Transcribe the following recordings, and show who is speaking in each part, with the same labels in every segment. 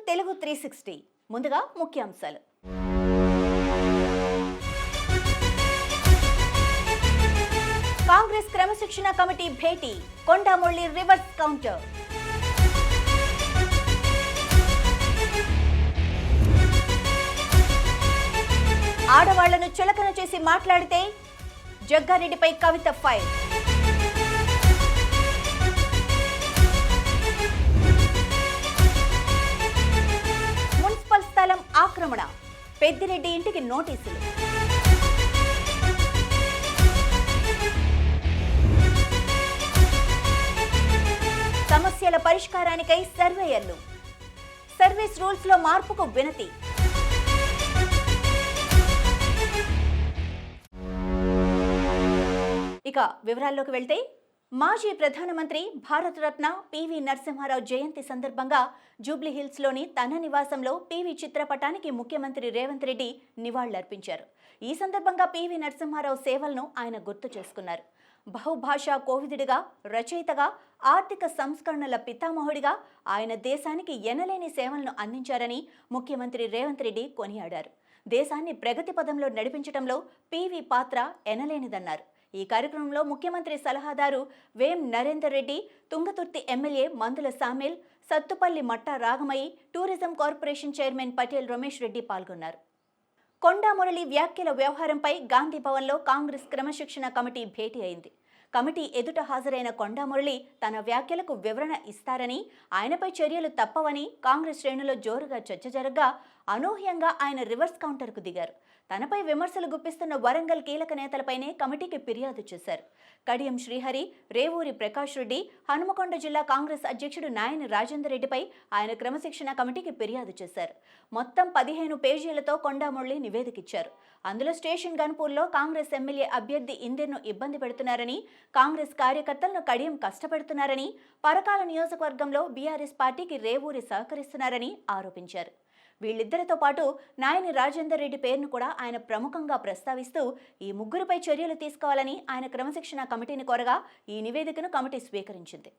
Speaker 1: తెలుగు 360 ముందుగా ముఖ్యాంశాలు. కాంగ్రెస్ క్రమశిక్షణ కమిటీ భేటీ, కొండమురళి రివర్స్ కౌంటర్. ఆడవాళ్లను చులకన చేసి మాట్లాడితే జగ్గారెడ్డిపై కవిత ఫైర్. మున్సిపల్ స్థలం ఆక్రమణ, పెద్దిరెడ్డి ఇంటికి నోటీసులు. సమస్యల పరిష్కారానికై సర్వేయర్లు, సర్వీస్ రూల్స్ లో మార్పుకు వినతి. ఇక వివరాల్లోకి వెళ్తే, మాజీ ప్రధానమంత్రి భారతరత్న పివి నరసింహారావు జయంతి సందర్భంగా జూబ్లీహిల్స్లోని తన నివాసంలో పివి చిత్రపటానికి ముఖ్యమంత్రి రేవంత్ రెడ్డి నివాళులర్పించారు. ఈ సందర్భంగా పివి నరసింహారావు సేవలను ఆయన గుర్తు చేసుకున్నారు. బహుభాషా కోవిదుడిగా, రచయితగా, ఆర్థిక సంస్కరణల పితామహుడిగా ఆయన దేశానికి ఎనలేని సేవలను అందించారని ముఖ్యమంత్రి రేవంత్ రెడ్డి కొనియాడారు. దేశాన్ని ప్రగతి పదంలో నడిపించడంలో పివి పాత్ర ఎనలేనిదన్నారు. ఈ కార్యక్రమంలో ముఖ్యమంత్రి సలహాదారు వేం Narender Reddy, Thungathurthi MLA Mandula Samel, Sathupalli Matta Ragamayi, tourism corporation chairman Patel Ramesh Reddy పాల్గొన్నారు. కొండమురళి వ్యాఖ్యల వ్యవహారంపై గాంధీ భవన్లో కాంగ్రెస్ క్రమశిక్షణ కమిటీ భేటీ అయింది. కమిటీ ఎదుట హాజరైన కొండమురళి తన వ్యాఖ్యలకు వివరణ ఇస్తారని, ఆయనపై చర్యలు తప్పవని కాంగ్రెస్ శ్రేణుల్లో జోరుగా చర్చ జరగ్గా అనూహ్యంగా ఆయన రివర్స్ కౌంటర్కు దిగారు. తనపై విమర్శలు గుప్పిస్తున్న వరంగల్ కీలక నేతలపైనే కమిటీకి ఫిర్యాదు చేశారు. కడియం శ్రీహరి, రేవూరి ప్రకాష్ రెడ్డి, హనుమకొండ జిల్లా కాంగ్రెస్ అధ్యక్షుడు నాయని రాజేందర్ రెడ్డిపై ఆయన క్రమశిక్షణ కమిటీకి ఫిర్యాదు చేశారు. మొత్తం 15 పేజీలతో కొండమురళి నివేదికిచ్చారు. అందులో స్టేషన్ గన్పూర్లో కాంగ్రెస్ ఎమ్మెల్యే అభ్యర్థి ఇందిర్ను ఇబ్బంది పెడుతున్నారని, కాంగ్రెస్ కార్యకర్తలను కడియం కష్టపెడుతున్నారని, పరకాల నియోజకవర్గంలో బీఆర్ఎస్ పార్టీకి రేవూరి సహకరిస్తున్నారని ఆరోపించారు. వీళ్ళిద్దరితో పాటు నాయని రాజేందర్ రెడ్డి పేరును కూడా ఆయన ప్రముఖంగా ప్రస్తావిస్తూ ఈ ముగ్గురిపై చర్యలు తీసుకోవాలని ఆయన క్రమశిక్షణ కమిటీని కోరగా ఈ నివేదికను కమిటీ స్వీకరించింది.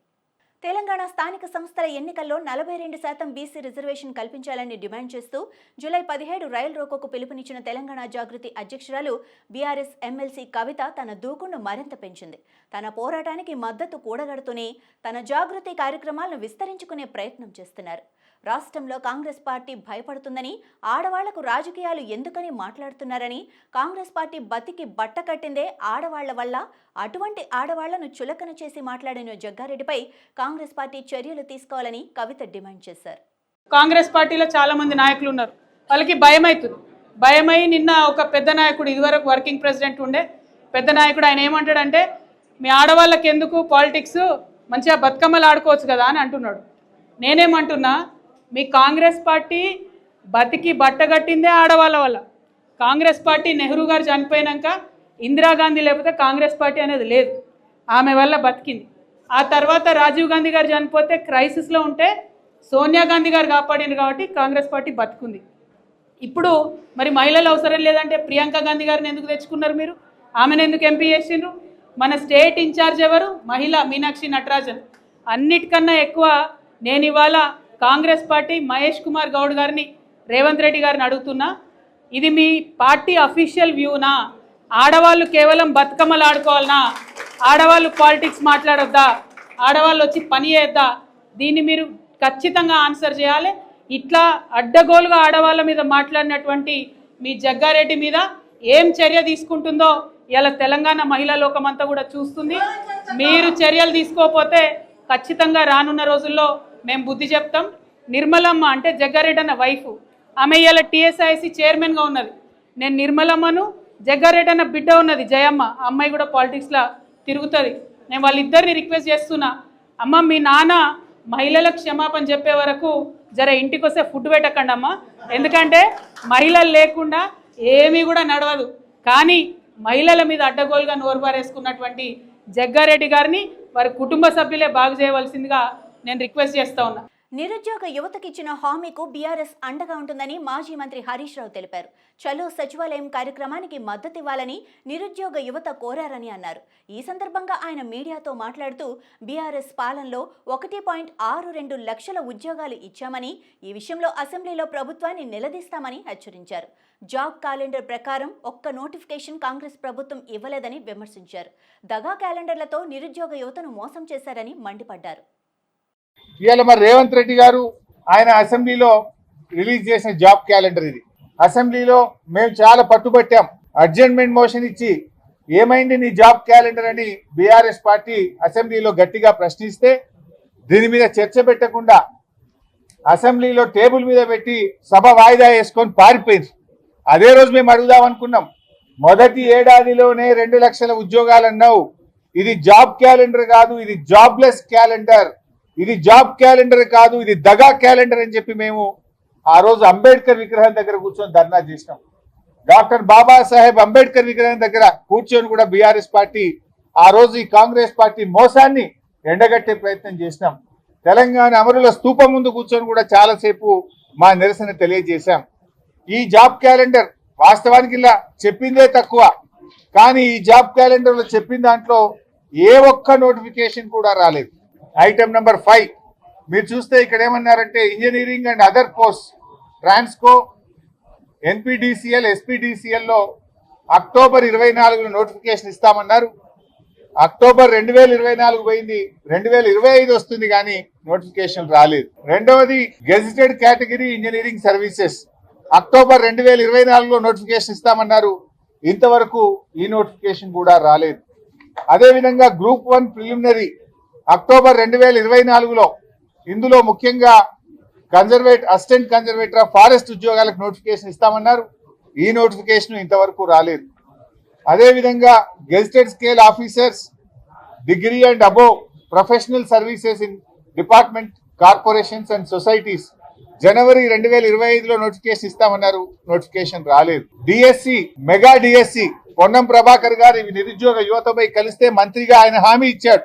Speaker 1: తెలంగాణ స్థానిక సంస్థల ఎన్నికల్లో 42% బీసీ రిజర్వేషన్ కల్పించాలని డిమాండ్ చేస్తూ జూలై 17 రైలు రోకోకు పిలుపునిచ్చిన తెలంగాణ జాగృతి అధ్యక్షురాలు బీఆర్ఎస్ ఎమ్మెల్సీ కవిత తన దూకుడును మరింత పెంచింది. తన పోరాటానికి మద్దతు కూడగడుతూనే తన జాగృతి కార్యక్రమాలను విస్తరించుకునే ప్రయత్నం చేస్తున్నారు. రాష్ట్రంలో కాంగ్రెస్ పార్టీ భయపడుతుందని, ఆడవాళ్లకు రాజకీయాలు ఎందుకని మాట్లాడుతున్నారని, కాంగ్రెస్ పార్టీ బతికి బట్ట కట్టిందే ఆడవాళ్ల వల్ల, అటువంటి ఆడవాళ్లను చులకన చేసి మాట్లాడిన జగ్గారెడ్డిపై కాంగ్రెస్ పార్టీ చర్యలు తీసుకోవాలని కవిత డిమాండ్ చేశారు.
Speaker 2: కాంగ్రెస్ పార్టీలో చాలా మంది నాయకులు ఉన్నారు, వాళ్ళకి భయమవుతుంది. భయమై నిన్న ఒక పెద్ద నాయకుడు, ఇదివరకు వర్కింగ్ ప్రెసిడెంట్ ఉండే పెద్ద నాయకుడు, ఆయన ఏమంటాడంటే మీ ఆడవాళ్ళకి ఎందుకు పాలిటిక్స్, మంచిగా బతుకమ్మలు ఆడుకోవచ్చు కదా అని అంటున్నాడు. నేనేమంటున్నా, మీ కాంగ్రెస్ పార్టీ బతికి బట్టగట్టిందే ఆడవాళ్ళ వల్ల. కాంగ్రెస్ పార్టీ నెహ్రూ గారు చనిపోయినాక ఇందిరాగాంధీ లేకపోతే కాంగ్రెస్ పార్టీ అనేది లేదు, ఆమె వల్ల బతికింది. ఆ తర్వాత రాజీవ్ గాంధీ గారు చనిపోతే క్రైసిస్లో ఉంటే సోనియా గాంధీ గారు కాపాడింది కాబట్టి కాంగ్రెస్ పార్టీ బతుకుంది. ఇప్పుడు మరి మహిళలు అవసరం లేదంటే ప్రియాంక గాంధీ గారిని ఎందుకు తెచ్చుకున్నారు మీరు? ఆమెను ఎందుకు ఎంపీ చేసిండ్రు? మన స్టేట్ ఇన్ఛార్జ్ ఎవరు? మహిళ మీనాక్షి నటరాజన్. అన్నిటికన్నా ఎక్కువ నేను ఇవాళ కాంగ్రెస్ పార్టీ మహేష్ కుమార్ గౌడ్ గారిని, రేవంత్ రెడ్డి గారిని అడుగుతున్నా, ఇది మీ పార్టీ అఫీషియల్ వ్యూనా? ఆడవాళ్ళు కేవలం బతుకమ్మలు ఆడుకోవాలనా? ఆడవాళ్ళు పాలిటిక్స్ మాట్లాడొద్దా? ఆడవాళ్ళు వచ్చి పని చేద్దా? దీన్ని మీరు ఖచ్చితంగా ఆన్సర్ చేయాలి. ఇట్లా అడ్డగోలుగా ఆడవాళ్ళ మీద మాట్లాడినటువంటి మీ జగ్గారెడ్డి మీద ఏం చర్య తీసుకుంటుందో ఇలా తెలంగాణ మహిళా లోకమంతా కూడా చూస్తుంది. మీరు చర్యలు తీసుకోకపోతే ఖచ్చితంగా రానున్న రోజుల్లో మేము బుద్ధి చెప్తాం. నిర్మలమ్మ అంటే జగ్గారెడ్డి అన్న వైఫ్, ఆమె ఇవాళ టీఎస్ఐసి చైర్మన్గా ఉన్నది. నేను నిర్మలమ్మను, జగ్గారెడ్డి అన్న బిడ్డ ఉన్నది జయమ్మ, ఆ అమ్మాయి కూడా పాలిటిక్స్లో తిరుగుతుంది. నేను వాళ్ళిద్దరిని రిక్వెస్ట్ చేస్తున్నా, అమ్మ మీ నాన్న మహిళలకు క్షమాపణ చెప్పే వరకు జర ఇంటికి వస్తే ఫుడ్ పెట్టకండి అమ్మ, ఎందుకంటే మహిళలు లేకుండా ఏమీ కూడా నడవదు. కానీ మహిళల మీద అడ్డగోలుగా నోరుబారేసుకున్నటువంటి జగ్గారెడ్డి గారిని వారి కుటుంబ సభ్యులే బాగు చేయవలసిందిగా నేను రిక్వెస్ట్ చేస్తా ఉన్నా.
Speaker 1: నిరుద్యోగ యువతకిచ్చిన హామీకు బీఆర్ఎస్ అండగా ఉంటుందని మాజీ మంత్రి హరీష్ రావు తెలిపారు. చలో సచివాలయం కార్యక్రమానికి మద్దతివ్వాలని నిరుద్యోగ యువత కోరారని అన్నారు. ఈ సందర్భంగా ఆయన మీడియాతో మాట్లాడుతూ బీఆర్ఎస్ పాలనలో 1.62 లక్షల ఉద్యోగాలు ఇచ్చామని, ఈ విషయంలో అసెంబ్లీలో ప్రభుత్వాన్ని నిలదీస్తామని హెచ్చరించారు. జాబ్ క్యాలెండర్ ప్రకారం ఒక్క నోటిఫికేషన్ కాంగ్రెస్ ప్రభుత్వం ఇవ్వలేదని విమర్శించారు. దగా క్యాలెండర్లతో నిరుద్యోగ యువతను మోసం చేశారని మండిపడ్డారు.
Speaker 3: ఇవాళ మరి రేవంత్ రెడ్డి గారు ఆయన అసెంబ్లీలో రిలీజ్ చేసిన జాబ్ క్యాలెండర్ ఇది. అసెంబ్లీలో మేము చాలా పట్టుబట్టాం. అడ్జర్న్మెంట్ మోషన్ ఇచ్చి ఏమైంది నీ జాబ్ క్యాలెండర్ అని బీఆర్ఎస్ పార్టీ అసెంబ్లీలో గట్టిగా ప్రశ్నిస్తే దీని మీద చర్చ పెట్టకుండా అసెంబ్లీలో టేబుల్ మీద పెట్టి సభ వాయిదా వేసుకొని పారిపోయింది. అదే రోజు మేము అడుగుదాం అనుకున్నాం, మొదటి ఏడాదిలోనే 2 లక్షల ఉద్యోగాలు అన్నావు, ఇది జాబ్ క్యాలెండర్ కాదు, ఇది జాబ్లెస్ క్యాలెండర్, ఇది జాబ్ క్యాలెండర్ కాదు, ఇది దగా క్యాలెండర్ అని చెప్పి మేము ఆ రోజు అంబేద్కర్ విగ్రహం దగ్గర కూర్చొని ధర్నా చేసినాం. డాక్టర్ బాబాసాహెబ్ అంబేద్కర్ విగ్రహం దగ్గర కూర్చొని కూడా బీఆర్ఎస్ పార్టీ ఆ రోజు ఈ కాంగ్రెస్ పార్టీ మోసాన్ని ఎండగట్టే ప్రయత్నం చేసినాం. తెలంగాణ అమరుల స్తూపం ముందు కూర్చొని కూడా చాలాసేపు మా నిరసన తెలియజేశాం. ఈ జాబ్ క్యాలెండర్ వాస్తవానికి ఇలా చెప్పిందే తక్కువ, కానీ ఈ జాబ్ క్యాలెండర్లో చెప్పిన దాంట్లో ఏ ఒక్క నోటిఫికేషన్ కూడా రాలేదు. ఐటమ్ నెంబర్ 5 మీరు చూస్తే ఇక్కడ ఏమన్నారంటే engineering and other course Transco NPDCL ఎస్పీడిసిఎల్లో అక్టోబర్ 24 నోటిఫికేషన్ ఇస్తామన్నారు. అక్టోబర్ 2024 పోయింది, 2025 వస్తుంది కానీ నోటిఫికేషన్ రాలేదు. రెండవది gazetted category engineering services October 2024లో నోటిఫికేషన్ ఇస్తామన్నారు. ఇంతవరకు ఈ నోటిఫికేషన్ కూడా రాలేదు. అదేవిధంగా గ్రూప్ 1 ప్రిలిమినరీ అక్టోబర్ 2024లో ఇందులో ముఖ్యంగా అసిస్టెంట్ కన్జర్వేటర్ ఆఫ్ ఫారెస్ట్ ఉద్యోగాలకు నోటిఫికేషన్ ఇస్తామన్నారు. ఈ నోటిఫికేషన్ ఇంతవరకు రాలేదు. అదేవిధంగా gazetted scale officers degree and above professional services in department corporations and societies జనవరి 2025లో నోటిఫికేషన్ ఇస్తామన్నారు. నోటిఫికేషన్ రాలేదు. DSC mega DSC Ponnam Prabhakar garu ఇవి నిరుద్యోగ యువతపై కలిస్తే మంత్రిగా ఆయన హామీ ఇచ్చాడు,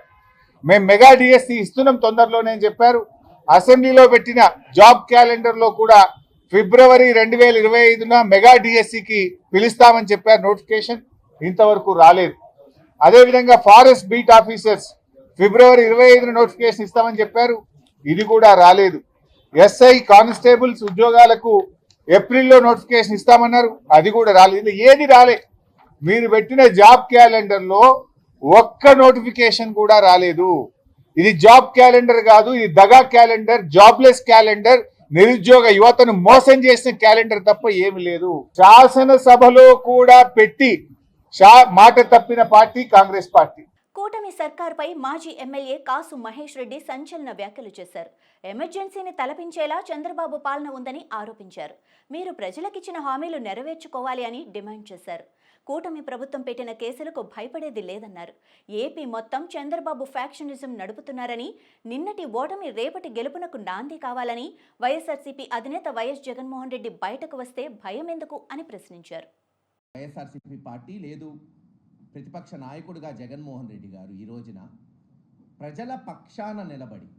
Speaker 3: మేము మెగా డిఎస్సి ఇస్తున్నాం తొందరలోనే అని చెప్పారు. అసెంబ్లీలో పెట్టిన జాబ్ క్యాలెండర్ లో కూడా ఫిబ్రవరి 2025న మెగా డిఎస్సికి పిలుస్తామని చెప్పారు. నోటిఫికేషన్ ఇంతవరకు రాలేదు. అదేవిధంగా ఫారెస్ట్ బీట్ ఆఫీసర్స్ ఫిబ్రవరి 25న నోటిఫికేషన్ ఇస్తామని చెప్పారు. ఇది కూడా రాలేదు. ఎస్ఐ కానిస్టేబుల్స్ ఉద్యోగాలకు ఏప్రిల్లో నోటిఫికేషన్ ఇస్తామన్నారు. అది కూడా రాలేదు. ఏది రాలే. మీరు పెట్టిన జాబ్ క్యాలెండర్లో ఒక్క నోటిఫికేషన్ కూడా రాలేదు. ఇది జాబ్ క్యాలెండర్ కాదు, ఇది దగా క్యాలెండర్, జాబ్లెస్ క్యాలెండర్, నిరుద్యోగ యువతను మోసం చేసిన క్యాలెండర్ తప్ప ఏమి లేదు. శాసనసభలో కూడా పెట్టి మాట తప్పిన పార్టీ కాంగ్రెస్ పార్టీ.
Speaker 1: కూటమి సర్కార్పై మాజీ ఎమ్మెల్యే కాసు మహేష్ రెడ్డి సంచలన వ్యాఖ్యలు చేశారు. ఎమర్జెన్సీని తలపించేలా చంద్రబాబు పాలన ఉందని ఆరోపించారు. మీరు ప్రజలకిచ్చిన హామీలు నెరవేర్చుకోవాలి అని డిమాండ్ చేశారు. కూటమి ప్రభుత్వం పెట్టిన కేసులకు భయపడేది లేదన్నారు. ఏపీ మొత్తం చంద్రబాబు ఫ్యాక్షనిజం నడుపుతున్నారని, నిన్నటి ఓటమి రేపటి గెలుపునకు నాంది కావాలని, వైఎస్ఆర్సీపీ అధినేత వైఎస్ జగన్మోహన్ రెడ్డి బయటకు వస్తే భయం ఎందుకు అని ప్రశ్నించారు.
Speaker 4: వైఎస్ఆర్సీపీ పార్టీ లేదు, ప్రతిపక్ష నాయకుడిగా జగన్మోహన్ రెడ్డి గారు ఈ రోజున ప్రజల పక్షాన నిలబడి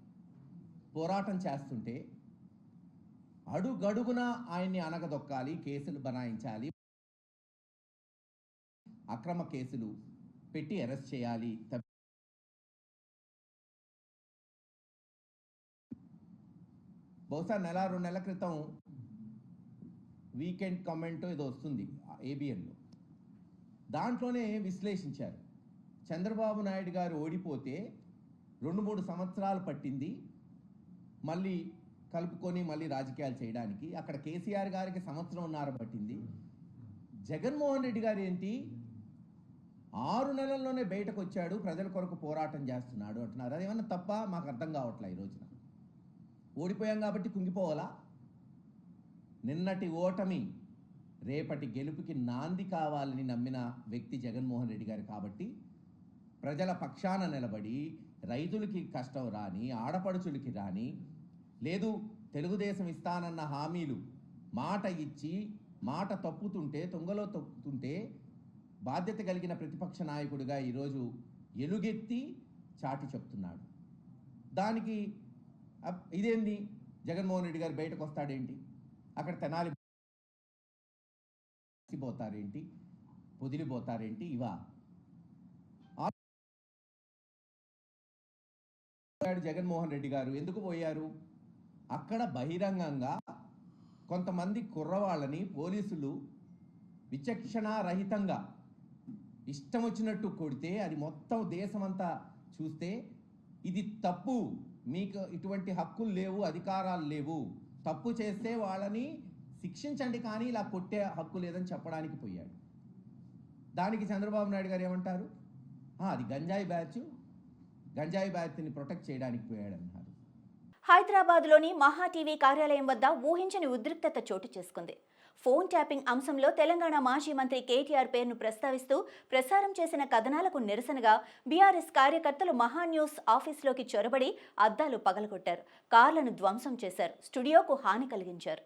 Speaker 4: పోరాటం చేస్తుంటే అడుగడుగున ఆయన్ని అనగదొక్కాలి, కేసులు బనాయించాలి, అక్రమ కేసులు పెట్టి అరెస్ట్ చేయాలి. బహుశా 1-2 నెలల క్రితం వీకెండ్ కామెంట్ ఏదో వస్తుంది ఏబిఎన్లో, దాంట్లోనే విశ్లేషించారు. చంద్రబాబు నాయుడు గారు ఓడిపోతే 2-3 సంవత్సరాలు పట్టింది మళ్ళీ కలుపుకొని మళ్ళీ రాజకీయాలు చేయడానికి. అక్కడ కేసీఆర్ గారికి 1.5 పట్టింది. జగన్మోహన్ రెడ్డి గారు ఏంటి 6 నెలల్లోనే బయటకు వచ్చాడు, ప్రజల కొరకు పోరాటం చేస్తున్నాడు అంటున్నారు. అదేమన్నా తప్ప? మాకు అర్థం కావట్లే. ఈ రోజున ఓడిపోయాం కాబట్టి కుంగిపోవాలా? నిన్నటి ఓటమి రేపటి గెలుపుకి నాంది కావాలని నమ్మిన వ్యక్తి జగన్మోహన్ రెడ్డి గారు. కాబట్టి ప్రజల పక్షాన నిలబడి రైతులకి కష్టం రాని, ఆడపడుచులకి రాని, లేదు తెలుగుదేశం ఇస్తానన్న హామీలు మాట ఇచ్చి మాట తప్పుతుంటే, తొంగలో తప్పుతుంటే బాధ్యత కలిగిన ప్రతిపక్ష నాయకుడిగా ఈరోజు ఎలుగెత్తి చాటి చెప్తున్నాడు. దానికి ఇదేంది జగన్మోహన్ రెడ్డి గారు బయటకు వస్తాడేంటి, అక్కడ తెనాలి పోతారేంటి, పొదిలిపోతారేంటి, ఇవా జగన్మోహన్ రెడ్డి గారు ఎందుకు పోయారు? అక్కడ బహిరంగంగా కొంతమంది కుర్రవాళ్ళని పోలీసులు విచక్షణారహితంగా ఇష్టం వచ్చినట్టు కొడితే అది మొత్తం దేశమంతా చూస్తే ఇది తప్పు, మీకు ఇటువంటి హక్కులు లేవు, అధికారాలు లేవు, తప్పు చేస్తే వాళ్ళని శిక్షించండి కానీ ఇలా కొట్టే హక్కు లేదని చెప్పడానికి పోయాడు. దానికి చంద్రబాబు నాయుడు గారు ఏమంటారు? అది గంజాయి బ్యాచ్ని ప్రొటెక్ట్ చేయడానికి పోయాడన్నారు.
Speaker 1: హైదరాబాద్లోని మహా టీవీ కార్యాలయం వద్ద ఊహించని ఉద్రిక్తత చోటు చేసుకుంది. ఫోన్ ట్యాపింగ్ అంశంలో తెలంగాణ మాజీ మంత్రి కేటీఆర్ పేరును ప్రస్తావిస్తూ ప్రసారం చేసిన కథనాలకు నిరసనగా బీఆర్ఎస్ కార్యకర్తలు మహా న్యూస్ ఆఫీసులోకి చొరబడి అద్దాలు పగలగొట్టారు, కార్లను ధ్వంసం చేశారు, స్టూడియోకు హాని కలిగించారు.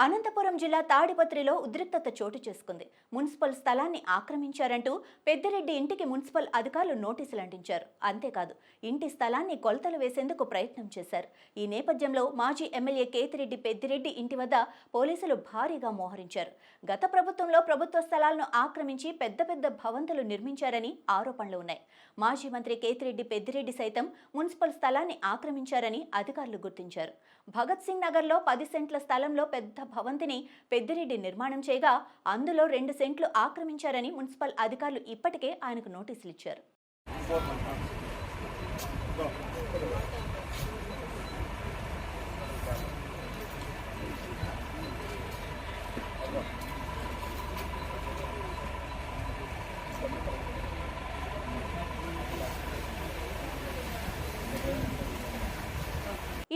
Speaker 1: అనంతపురం జిల్లా తాడిపత్రిలో ఉద్రిక్తత చోటు చేసుకుంది. మున్సిపల్ స్థలాన్ని ఆక్రమించారంటూ పెద్దిరెడ్డి ఇంటికి మున్సిపల్ అధికారులు నోటీసులు అంటించారు. అంతేకాదు, ఇంటి స్థలాన్ని కొలతలు వేసేందుకు ప్రయత్నం చేశారు. ఈ నేపథ్యంలో మాజీ ఎమ్మెల్యే కేతిరెడ్డి పెద్దిరెడ్డి ఇంటి వద్ద పోలీసులు భారీగా మోహరించారు. గత ప్రభుత్వంలో ప్రభుత్వ స్థలాలను ఆక్రమించి పెద్ద పెద్ద భవంతులు నిర్మించారని ఆరోపణలు ఉన్నాయి. మాజీ మంత్రి కేతిరెడ్డి పెద్దిరెడ్డి సైతం మున్సిపల్ స్థలాన్ని ఆక్రమించారని అధికారులు గుర్తించారు. భగత్ సింగ్ నగర్లో 10 సెంట్ల స్థలంలో పెద్ద భవంతిని పెద్దిరెడ్డి నిర్మాణం చేయగా అందులో 2 సెంట్లు ఆక్రమించారని మున్సిపల్ అధికారులు ఇప్పటికే ఆయనకు నోటీసులు ఇచ్చారు.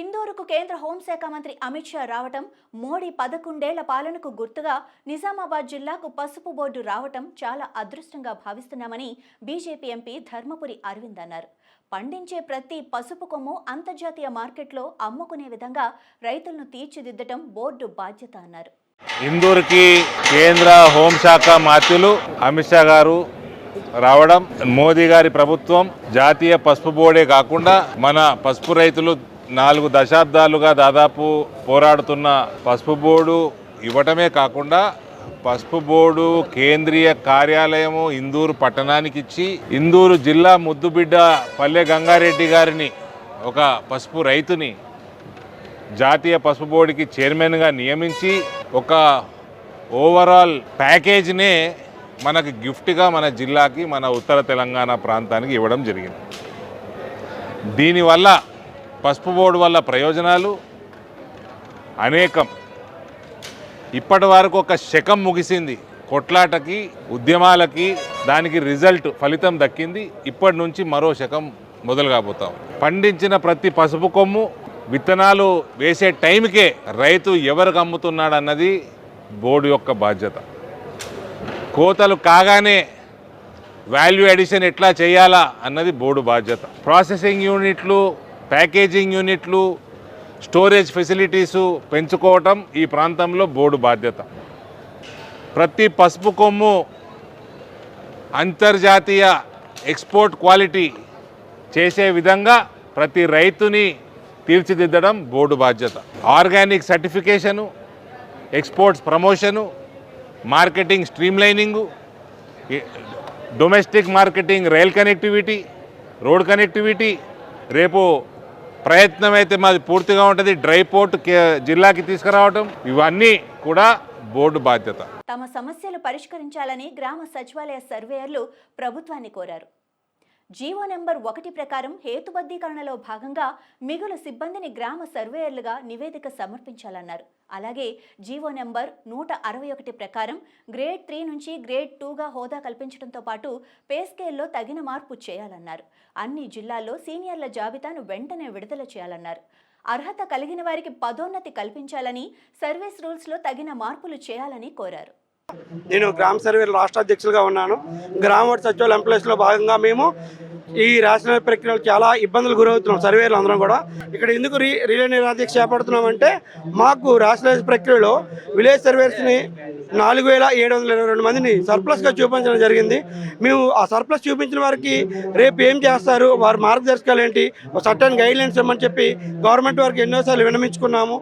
Speaker 1: ఇందూరుకు కేంద్ర హోంశాఖ మంత్రి అమిత్ షా రావటం, మోడీ 11 ఏళ్ల పాలనకు గుర్తుగా నిజామాబాద్ జిల్లాకు పసుపు బోర్డు రావటం చాలా అదృష్టంగా భావిస్తున్నామని బీజేపీ ఎంపీ ధర్మపురి అరవింద్ అన్నారు. పండించే ప్రతి పసుపు కొమ్ము అంతర్జాతీయ మార్కెట్లో అమ్ముకునే విధంగా రైతులను తీర్చిదిద్దటం బోర్డు బాధ్యత అన్నారు.
Speaker 5: ఇందూరుకి కేంద్ర హోంశాఖ మంత్రులు అమిత్ షా గారు రావడం, మోదీ గారి ప్రభుత్వం జాతీయ పసుపు బోర్డే కాకుండా మన పసుపు రైతులు 4 దశాబ్దాలుగా దాదాపు పోరాడుతున్న పసుపు బోర్డు ఇవ్వటమే కాకుండా పసుపు బోర్డు కేంద్రీయ కార్యాలయము ఇందూరు పట్టణానికి ఇచ్చి ఇందూరు జిల్లా ముద్దుబిడ్డ పల్లె గంగారెడ్డి గారిని, ఒక పసుపు రైతుని, జాతీయ పసుపు బోర్డుకి చైర్మన్గా నియమించి ఒక ఓవరాల్ ప్యాకేజ్నే మనకు గిఫ్ట్గా మన జిల్లాకి, మన ఉత్తర తెలంగాణ ప్రాంతానికి ఇవ్వడం జరిగింది. దీనివల్ల పసుపు బోర్డు వల్ల ప్రయోజనాలు అనేకం. ఇప్పటి వరకు ఒక శకం ముగిసింది, కొట్లాటకి, ఉద్యమాలకి, దానికి ఫలితం దక్కింది. ఇప్పటి నుంచి మరో శకం మొదలు కాబోతాం. పండించిన ప్రతి పసుపు కొమ్ము విత్తనాలు వేసే టైంకే రైతు ఎవరికి అమ్ముతున్నాడు అన్నది బోర్డు యొక్క బాధ్యత. కోతలు కాగానే వాల్యూ అడిషన్ ఎట్లా చేయాలా అన్నది బోర్డు బాధ్యత. ప్రాసెసింగ్ యూనిట్లు, ప్యాకేజింగ్ యూనిట్లు, స్టోరేజ్ ఫెసిలిటీసు పెంచుకోవటం ఈ ప్రాంతంలో బోర్డు బాధ్యత. ప్రతి పసుపు కొమ్ము అంతర్జాతీయ ఎక్స్పోర్ట్ క్వాలిటీ చేసే విధంగా ప్రతి రైతుని తీర్చిదిద్దడం బోర్డు బాధ్యత. Organic certification, exports promotion, marketing streamlining, domestic marketing, rail connectivity, road connectivity, రేపు ప్రయత్నం అయితే మాది పూర్తిగా ఉంటుంది డ్రై పోర్ట్ జిల్లాకి తీసుకురావటం, ఇవన్నీ కూడా బోర్డు బాధ్యత.
Speaker 1: తమ సమస్యలు పరిష్కరించాలని గ్రామ సచివాలయ సర్వేయర్లు ప్రభుత్వాన్ని కోరారు. జీవో నెంబర్ 1 ప్రకారం హేతుబద్ధీకరణలో భాగంగా మిగులు సిబ్బందిని గ్రామ సర్వేయర్లుగా నివేదిక సమర్పించాలన్నారు. అలాగే జీవో నెంబర్ 161 ప్రకారం గ్రేడ్ 3 నుంచి గ్రేడ్ 2గా హోదా కల్పించడంతో పాటు పే స్కేల్లో తగిన మార్పు చేయాలన్నారు. అన్ని జిల్లాల్లో సీనియర్ల జాబితాను వెంటనే విడుదల చేయాలన్నారు. అర్హత కలిగిన వారికి పదోన్నతి కల్పించాలని, సర్వీస్ రూల్స్లో తగిన మార్పులు చేయాలని కోరారు.
Speaker 6: నేను గ్రామ సర్వేల రాష్ట్ర అధ్యక్షులుగా ఉన్నాను. గ్రామ వార్డు సచివాలయ ఎంప్లాయీస్లో భాగంగా మేము ఈ రాష్ట్ర ప్రక్రియలో చాలా ఇబ్బందులు గురవుతున్నాం. సర్వేలు అందరం కూడా ఇక్కడ ఎందుకు రిలే నిరాదీక్ష చేపడుతున్నామంటే, మాకు రాష్ట్ర ప్రక్రియలో విలేజ్ సర్వేస్ని 4722 మందిని సర్ప్లస్గా చూపించడం జరిగింది. మేము ఆ సర్ప్లస్ చూపించిన వారికి రేపు ఏం చేస్తారు, వారి మార్గదర్శకాలు ఏంటి, సర్టన్ గైడ్లైన్స్ ఇవ్వమని చెప్పి గవర్నమెంట్ వారికి ఎన్నోసార్లు విన్నవించుకున్నాము.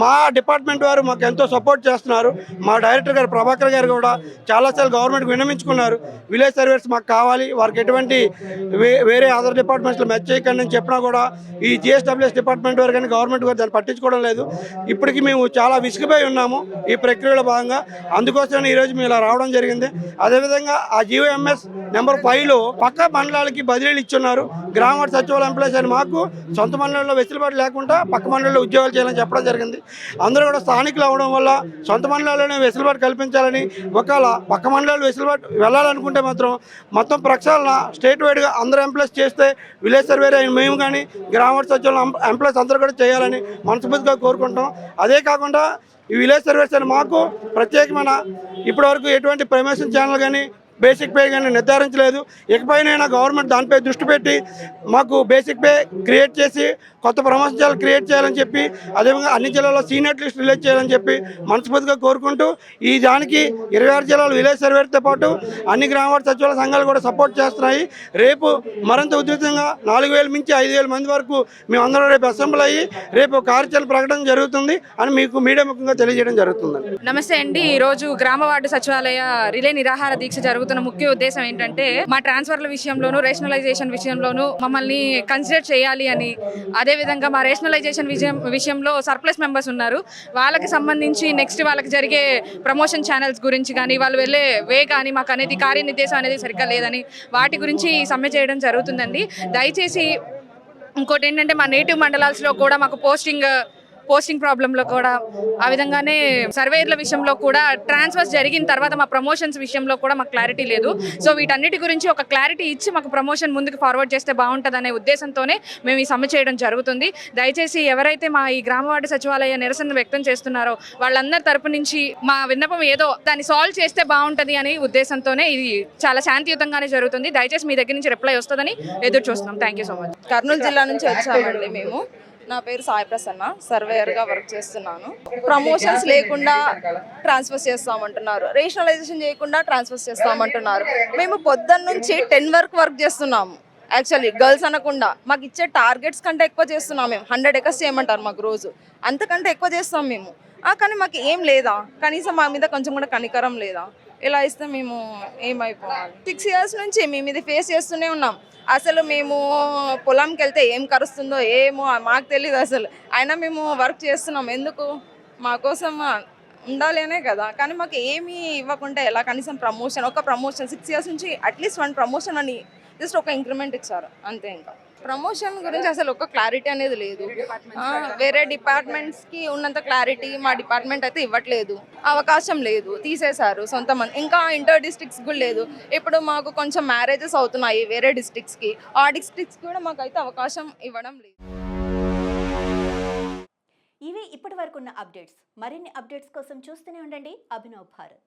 Speaker 6: మా డిపార్ట్మెంట్ వారు మాకు ఎంతో సపోర్ట్ చేస్తున్నారు. మా డైరెక్టర్ గారు ప్రభాకర్ గారు కూడా చాలాసార్లు గవర్నమెంట్కి విన్నవించుకున్నారు. విలేజ్ సర్వేస్ మాకు కావాలి, వారికి ఎటువంటి వేరే అదర్ డిపార్ట్మెంట్స్లో మ్యాచ్ చేయకండి అని చెప్పినా కూడా ఈ జిఎస్డబ్ల్యూఎస్ డిపార్ట్మెంట్ వారు కానీ గవర్నమెంట్ వారు దాన్ని పట్టించుకోవడం లేదు. ఇప్పటికీ మేము చాలా విసిగిపోయి ఉన్నాము ఈ ప్రక్రియలో భాగంగా. అందుకోసమే ఈరోజు మేము ఇలా రావడం జరిగింది. అదేవిధంగా ఆ జీవోఎంఎస్ నెంబర్ 5లో పక్క మండలాలకి బదిలీలు ఇచ్చున్నారు. గ్రామ వార్డు సచివాలయ ఎంప్లాయీస్ అని మాకు సొంత మండలంలో వెసులుబాటు లేకుండా పక్క మండలంలో ఉద్యోగాలు చేయాలని చెప్పడం జరిగింది. అందరూ కూడా స్థానికులు అవ్వడం వల్ల సొంత మండలాల్లోనే వెసులుబాటు కల్పించాలని, ఒకవేళ పక్క మండలాలు వెసులుబాటు వెళ్ళాలనుకుంటే మాత్రం మొత్తం ప్రక్షాళన స్టేట్ వైడ్గా అందరూ ఎంప్లాయీస్ చేస్తే విలేజ్ సర్వే అయిన మేము కానీ గ్రామ వార్డు సచివాలయం ఎంప్లాయీస్ అందరూ కూడా చేయాలని మనస్ఫూర్తిగా కోరుకుంటాం. అదే కాకుండా ఈ విలేజ్ సర్వీస్ అని మాకు ప్రత్యేకమైన ఇప్పటివరకు ఎటువంటి ప్రమోషన్ ఛానల్ కానీ బేసిక్ పే కానీ నిర్ధారించలేదు. ఇకపైనైనా గవర్నమెంట్ దానిపై దృష్టి పెట్టి మాకు బేసిక్ పే క్రియేట్ చేసి కొత్త ప్రమోషన్ ఛానల్ క్రియేట్ చేయాలని చెప్పి, అదేవిధంగా అన్ని జిల్లాల్లో సీనియర్ లిస్ట్ రిలీజ్ చేయాలని చెప్పి మనస్ఫూర్తిగా కోరుకుంటూ, ఈ దానికి 26 జిల్లాలు విలేజ్ సర్వేతో పాటు అన్ని గ్రామ వార్డు సచివాలయ సంఘాలు కూడా సపోర్ట్ చేస్తున్నాయి. రేపు మరింత ఉధృతంగా 4000 నుంచి 5000 మంది వరకు మేమందరం రేపు అసెంబ్లీ అయ్యి రేపు కార్యాచరణ ప్రకటన జరుగుతుంది అని మీకు మీడియా ముఖంగా తెలియజేయడం జరుగుతుందండి.
Speaker 7: నమస్తే అండి. ఈరోజు గ్రామ వార్డు సచివాలయ రిలే నిరాహార దీక్ష జరుగుతున్న ముఖ్య ఉద్దేశం ఏంటంటే, మా ట్రాన్స్ఫర్ల విషయంలోనూ రేషనలైజేషన్ విషయంలోనూ మమ్మల్ని కన్సిడర్ చేయాలి అని, అదేవిధంగా మా రేషనలైజేషన్ విషయంలో సర్ప్లస్ మెంబర్స్ ఉన్నారు, వాళ్ళకి సంబంధించి నెక్స్ట్ వాళ్ళకి జరిగే ప్రమోషన్ ఛానల్స్ గురించి కానీ, వాళ్ళు వెళ్ళే వే కానీ మాకు అనేది కార్యనిర్దేశం అనేది సరిగ్గా లేదని, వాటి గురించి సమ్మె చేయడం జరుగుతుందండి. దయచేసి ఇంకోటి ఏంటంటే, మా నేటివ్ మండలాల్స్లో కూడా మాకు పోస్టింగ్ ప్రాబ్లంలో కూడా, ఆ విధంగానే సర్వేయర్ల విషయంలో కూడా ట్రాన్స్ఫర్స్ జరిగిన తర్వాత మా ప్రమోషన్స్ విషయంలో కూడా మాకు క్లారిటీ లేదు. సో వీటన్నిటి గురించి ఒక క్లారిటీ ఇచ్చి మాకు ప్రమోషన్ ముందుకు ఫార్వర్డ్ చేస్తే బాగుంటుందనే ఉద్దేశంతోనే మేము ఈ సమ్మె చేయడం జరుగుతుంది. దయచేసి ఎవరైతే మా ఈ గ్రామ వార్డు సచివాలయ నిరసన వ్యక్తం చేస్తున్నారో వాళ్ళందరి తరపు నుంచి మా విన్నపం ఏదో దాన్ని సాల్వ్ చేస్తే బాగుంటుంది అనే ఉద్దేశంతోనే ఇది చాలా శాంతియుతంగానే జరుగుతుంది. దయచేసి మీ దగ్గర నుంచి రిప్లై వస్తుందని ఎదురు చూస్తున్నాం. Thank you so much.
Speaker 8: Kurnool జిల్లా నుంచి వచ్చామండి మేము. నా పేరు సాయి ప్రసన్న, సర్వేయర్గా వర్క్ చేస్తున్నాను. ప్రమోషన్స్ లేకుండా ట్రాన్స్ఫర్ చేస్తామంటున్నారు, రేషనలైజేషన్ చేయకుండా ట్రాన్స్ఫర్ చేస్తామంటున్నారు. మేము పొద్దున్న నుంచి 10 వరకు వర్క్ చేస్తున్నాము. యాక్చువల్లీ గర్ల్స్ అనకుండా మాకు ఇచ్చే టార్గెట్స్ కంటే ఎక్కువ చేస్తున్నాం మేము. 100 ఎకర్స్ చేయమంటారు మాకు రోజు, అంతకంటే ఎక్కువ చేస్తాం మేము. కానీ మాకు ఏం లేదా, కనీసం మా మీద కొంచెం కూడా కనికరం లేదా? ఇలా ఇస్తే మేము ఏమైపోవాలి? 6 years నుంచి మేము ఇది ఫేస్ చేస్తూనే ఉన్నాం. అసలు మేము పొలంకి వెళ్తే ఏం కరుస్తుందో ఏమో మాకు తెలియదు అసలు. అయినా మేము వర్క్ చేస్తున్నాం. ఎందుకు? మా కోసం ఉండాలి అనే కదా. కానీ మాకు ఏమీ ఇవ్వకుండా ఎలా? కనీసం ఒక ప్రమోషన్ 6 years నుంచి అట్లీస్ట్ 1 ప్రమోషన్ అని జస్ట్ ఒక ఇంక్రిమెంట్ ఇచ్చారు అంతే. ఇంకా ప్రమోషన్ గురించి అసలు ఒక క్లారిటీ అనేది లేదు. వేరే డిపార్ట్మెంట్స్కి ఉన్నంత క్లారిటీ మా డిపార్ట్మెంట్ అయితే ఇవ్వట్లేదు. అవకాశం లేదు, తీసేశారు సొంత మంది. ఇంకా ఇంటర్ డిస్ట్రిక్ట్స్ కూడా లేదు. ఇప్పుడు మాకు కొంచెం మ్యారేజెస్ అవుతున్నాయి వేరే డిస్ట్రిక్ట్స్కి, ఆ డిస్ట్రిక్ట్స్ కూడా మాకైతే అవకాశం ఇవ్వడం లేదు.
Speaker 1: ఇవి ఇప్పటి వరకు ఉన్న అప్డేట్స్. మరిన్ని అప్డేట్స్ కోసం చూస్తూనే ఉండండి అభినవ్ భారత్.